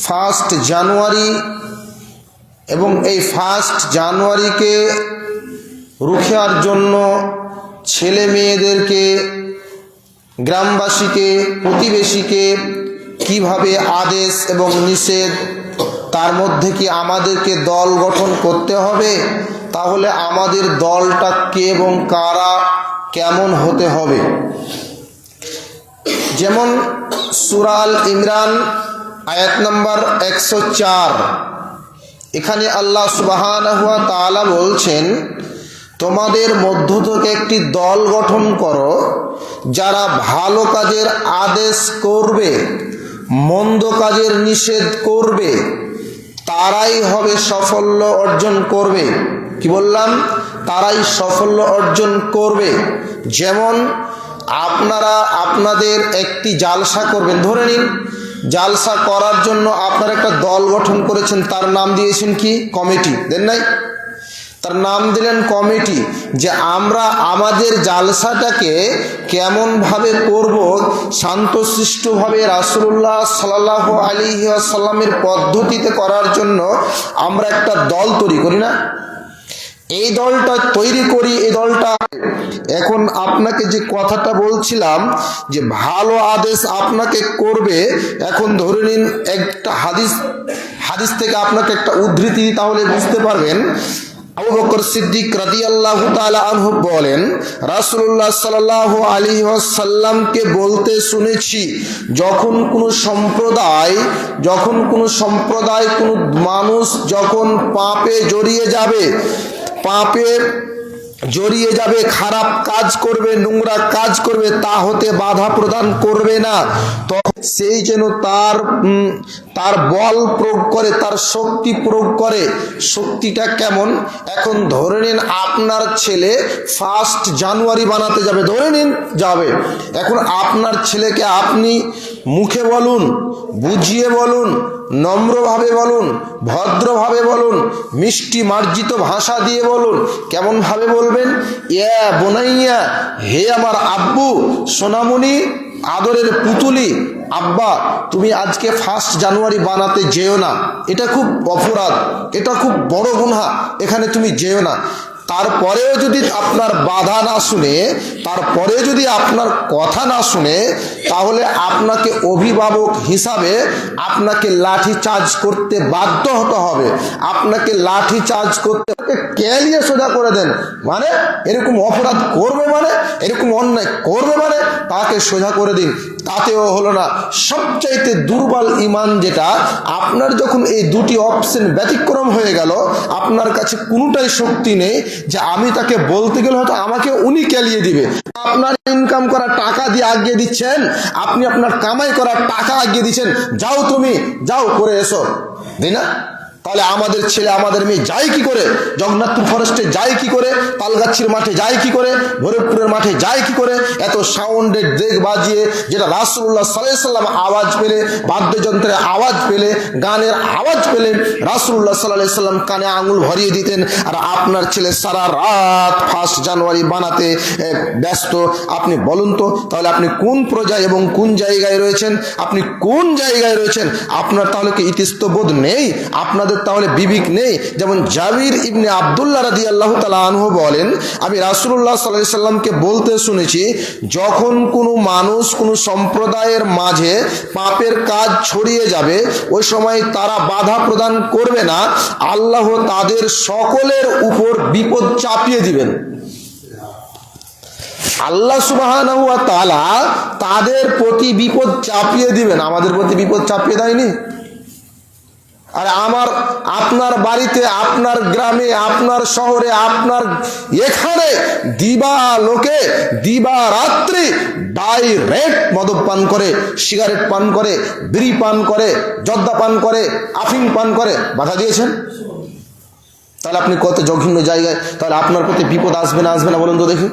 First January এবং এই first জানুয়ারিকে রুখার জন্য ছেলে মেয়েদেরকে, গ্রামবাসীকে, প্রতিবেশীকে কিভাবে আদেশ এবং নিষেধ, তার মধ্যে কি আমাদেরকে দল গঠন করতে হবে? তাহলে আমাদের দলটা কে এবং কারা, কেমন হতে হবে? যেমন সূরা আল ইমরান আয়াত নম্বর 104, এখানে আল্লাহ সুবহানাহু ওয়া তাআলা বলছেন, তোমাদের মধ্য থেকে একটি দল গঠন করো, যারা ভালো কাজের আদেশ করবে, মন্দ কাজের নিষেধ করবে, তারাই হবে সাফল্য অর্জন করবে। কি বললাম? তারাই সাফল্য অর্জন করবে। যেমন আপনারা আপনাদের একটি জালসা করবেন, ধরে নিন জালসা করার জন্য আপনারা একটা দল গঠন করেছেন, তার নাম দিয়েছেন কি? কমিটি। দেন নাই? তার নাম দিলেন কমিটি। যে আমরা আমাদের জালসাটাকে কেমনভাবে করব, শান্তশিষ্টভাবে রাসূলুল্লাহ সাল্লাল্লাহু আলাইহি ওয়াসাল্লামের পদ্ধতিতে করার জন্য আমরা একটা দল তৈরি করি না? এই দলটা তৈরি করি, এই দলটা এখন আপনাকে যে কথাটা বলছিলাম যে ভালো আদেশ আপনাকে করবে, এখন ধরে নিন একটা হাদিস থেকে আপনাকে একটা উদ্ধৃতি, তাহলে বুঝতে পারবেন। আবু বকর সিদ্দিক রাদিয়াল্লাহু তাআলা আনহু বলেন, রাসূলুল্লাহ সাল্লাল্লাহু আলাইহি ওয়াসাল্লামকে বলতে শুনেছি, যখন কোনো সম্প্রদায়, কোনো মানুষ যখন পাপে জড়িয়ে যাবে, খারাপ কাজ করবে, নোংরা কাজ করবে, তা হতে বাধা প্রদান করবে না। তখন সেই যেন তার বল প্রয়োগ করে, তার শক্তি প্রয়োগ করে। শক্তিটা কেমন? এখন ধরে নিন আপনার ছেলে ফার্স্ট জানুয়ারি বানাতে যাবে, ধরে নিন যাবে। এখন আপনার ছেলেকে আপনি মুখে বলুন, বুঝিয়ে বলুন, নম্রভাবে বলুন, ভদ্রভাবে বলুন, মিষ্টি মার্জিত ভাষা দিয়ে বলুন। কেমনভাবে বলবেন? ইয়া বোনাইয়া, হে আমার আব্বু, সোনামণি, আদরের পুতুলি, আব্বা তুমি আজকে ফার্স্ট জানুয়ারি বানাতে যেও না, এটা খুব অপরাধ, এটা খুব বড় গুনাহ, এখানে তুমি যেও না। তারপরেও যদি আপনার বাধা না শুনে, তারপরে যদি আপনার কথা না শুনে, তাহলে আপনাকে অভিভাবক হিসাবে আপনাকে লাঠি চার্জ করতে বাধ্য হতে হবে। আপনাকে লাঠি চার্জ করতে, কেলিয়ে সোজা করে দেন, মানে এরকম অপরাধ করবে, মানে এরকম অন্যায় করবে, মানে তাকে সোজা করে দিন। তাতেও হলো না। সবচাইতে দুর্বল ইমান যেটা, আপনার যখন এই দুটি অপশন ব্যতিক্রম হয়ে গেল, আপনার কাছে কোনোটাই শক্তি নেই যে আমি তাকে বলতে গেলে হয়তো আমাকে উনি কেলিয়ে দিবে। আপনার ইনকাম করা টাকা দিয়ে আগিয়ে দিচ্ছেন, আপনি আপনার কামাই করা টাকা আগিয়ে দিচ্ছেন, যাও তুমি যাও করে এসো, তাই না? তাহলে আমাদের ছেলে আমাদের মেয়ে যায় কি করে? জগন্নাথপুর ফরেস্টে যায় কি করে? তালগাছির মাঠে যায় কি করে? ভৈরবপুরের মাঠে যায় কি করে? এত সাউন্ডের ডেক বাজিয়ে, যেটা রাসূলুল্লাহ সাল্লাল্লাহু আলাইহি ওয়াসাল্লাম আওয়াজ পেলে, বাদ্যযন্ত্রের আওয়াজ পেলে, গানের আওয়াজ পেলে রাসূলুল্লাহ সাল্লাল্লাহু আলাইহি ওয়াসাল্লাম কানে আঙুল ভরিয়ে দিতেন। আর আপনার ছেলে সারা রাত ফার্স্ট জানুয়ারি বানাতে ব্যস্ত। আপনি বলুন তো, তাহলে আপনি কোন প্রজায় এবং কোন জায়গায় রয়েছেন? আপনি কোন জায়গায় রয়েছেন? আপনার তাহলে কি ইতস্তবোধ নেই? আপনাদের তাহলে বিবেক নেই? যেমন জাবির ইবনে আব্দুল্লাহ রাদিয়াল্লাহু তাআলা আনহু বলেন, আমি রাসূলুল্লাহ সাল্লাল্লাহু আলাইহি ওয়াসাল্লামকে বলতে শুনেছি, যখন কোনো মানুষ কোনো সম্প্রদায়ের মাঝে পাপের কাজ ছড়িয়ে যাবে, ওই সময় তারা বাধা প্রদান করবে না, আল্লাহ তাদের সকলের উপর বিপদ চাপিয়ে দিবেন। আল্লাহ সুবহানাহু ওয়া তাআলা তাদের প্রতি বিপদ চাপিয়ে দিবেন। আমাদের প্রতি বিপদ চাপিয়ে দেয়নি? আর আপনার বাড়িতে, আপনার গ্রামে, আপনার শহরে, আপনার এখানে দিবা রাত্রি ডাইরেক্ট মদ পান করে, সিগারেট পান করে, বিড়ি পান করে, জর্দা পান করে, আফিং পান করে, বাধা দিয়েছেন? তাহলে আপনি কত জঘন্য জায়গায়, তাহলে আপনার প্রতি বিপদ আসবে না বলুন তো দেখি।